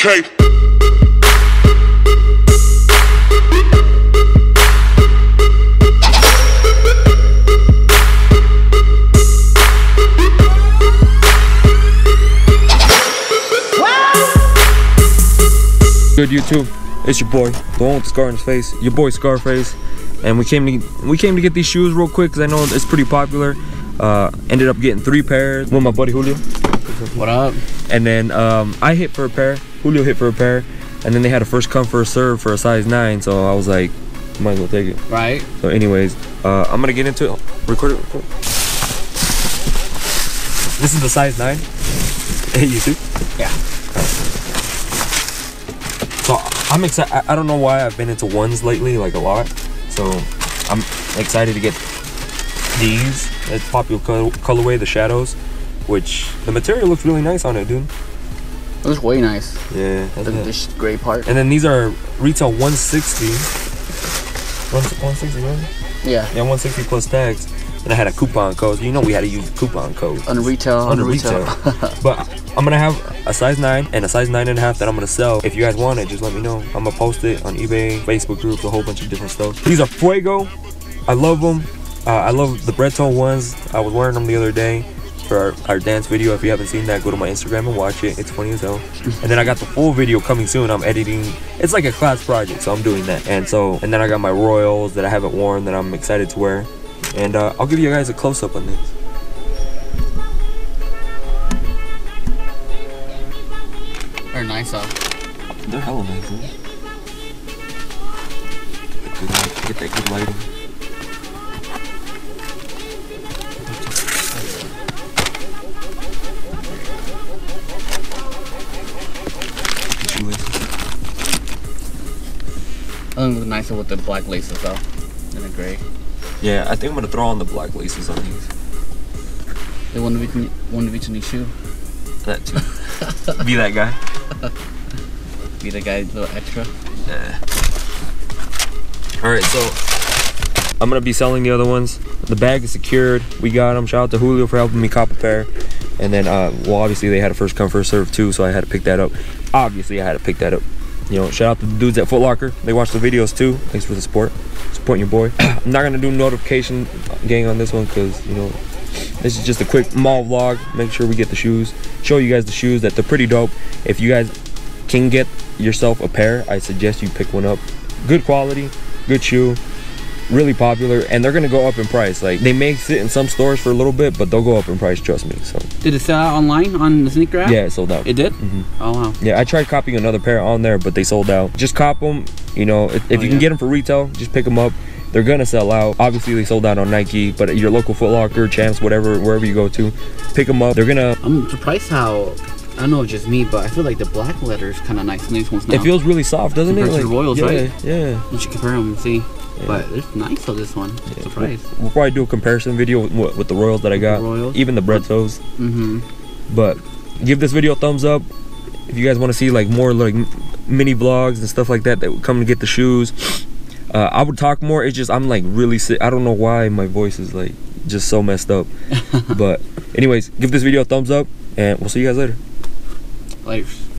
Okay. Good YouTube, it's your boy, the one with the scar on his face, your boy Scarface, and we came to get these shoes real quick because I know it's pretty popular. Ended up getting 3 pairs with my buddy Julio. What up? And then I hit for a pair, Julio hit for a pair, and then they had a first come first serve for a size 9, so I was like, might as well take it. Right. So anyways, I'm gonna get into it. Record it. This is the size 9. Hey, you see? Yeah. So I'm excited. I don't know why I've been into ones lately, like a lot. So I'm excited to get these. It's popular colorway, the shadows, which the material looks really nice on it, dude. It looks way nice. Yeah. This gray part. And then these are retail 160. 160, right? Yeah. Yeah, 160 plus tags. And I had a coupon code. You know we had to use coupon code. On retail. But I'm gonna have a size 9 and a size 9.5 that I'm gonna sell. If you guys want it, just let me know. I'm gonna post it on eBay, Facebook groups, a whole bunch of different stuff. These are Fuego. I love them. I love the bread tone ones. I was wearing them the other day for our dance video. If you haven't seen that, go to my Instagram and watch it. It's funny as hell. And then I got the full video coming soon. I'm editing. It's like a class project, so I'm doing that. And then I got my Royals that I haven't worn that I'm excited to wear. And I'll give you guys a close-up on this. They're nice though. They're hella nice, dude. Get that good lighting. I think it looks nicer with the black laces though, than the gray. Yeah, I think I'm gonna throw on the black laces on these. They want to reach a new shoe. That too. Be that guy. Be the guy a little extra. Yeah. Alright, so I'm gonna be selling the other ones. The bag is secured. We got them. Shout out to Julio for helping me cop a pair. And then, well, obviously they had a first come first serve too, so I had to pick that up. Obviously, I had to pick that up. You know, shout out to the dudes at Foot Locker. They watch the videos too. Thanks for the support. Supporting your boy. I'm not gonna do notification gang on this one because, you know, this is just a quick mall vlog. Make sure we get the shoes. Show you guys the shoes that they're pretty dope. If you guys can get yourself a pair, I suggest you pick one up. Good quality, good shoe, really popular, and they're gonna go up in price. Like, they may sit in some stores for a little bit, but they'll go up in price, trust me. So did it sell out online on the sneaker app? yeah, it sold out. It did? Oh wow. Yeah, I tried copying another pair on there, but they sold out. Just cop them. You know, if you can get them for retail, just pick them up. They're gonna sell out. Obviously they sold out on Nike, but at your local Foot Locker, Champs, whatever, wherever you go to, pick them up. They're gonna... I'm surprised how, I don't know if it's just me, but I feel like the black leather is kind of nice in these ones now. It feels really soft, doesn't it? Compared to the Royals, yeah, right? Yeah. You should compare them and see. Yeah. But it's nice on this one. Yeah. Surprised. We'll probably do a comparison video with the Royals that I got. Royals. Even the bread toes. But give this video a thumbs up if you guys want to see like more like mini vlogs and stuff like that would come to get the shoes. I would talk more. It's just I'm like really sick. I don't know why my voice is like just so messed up. But anyways, give this video a thumbs up and we'll see you guys later. Later.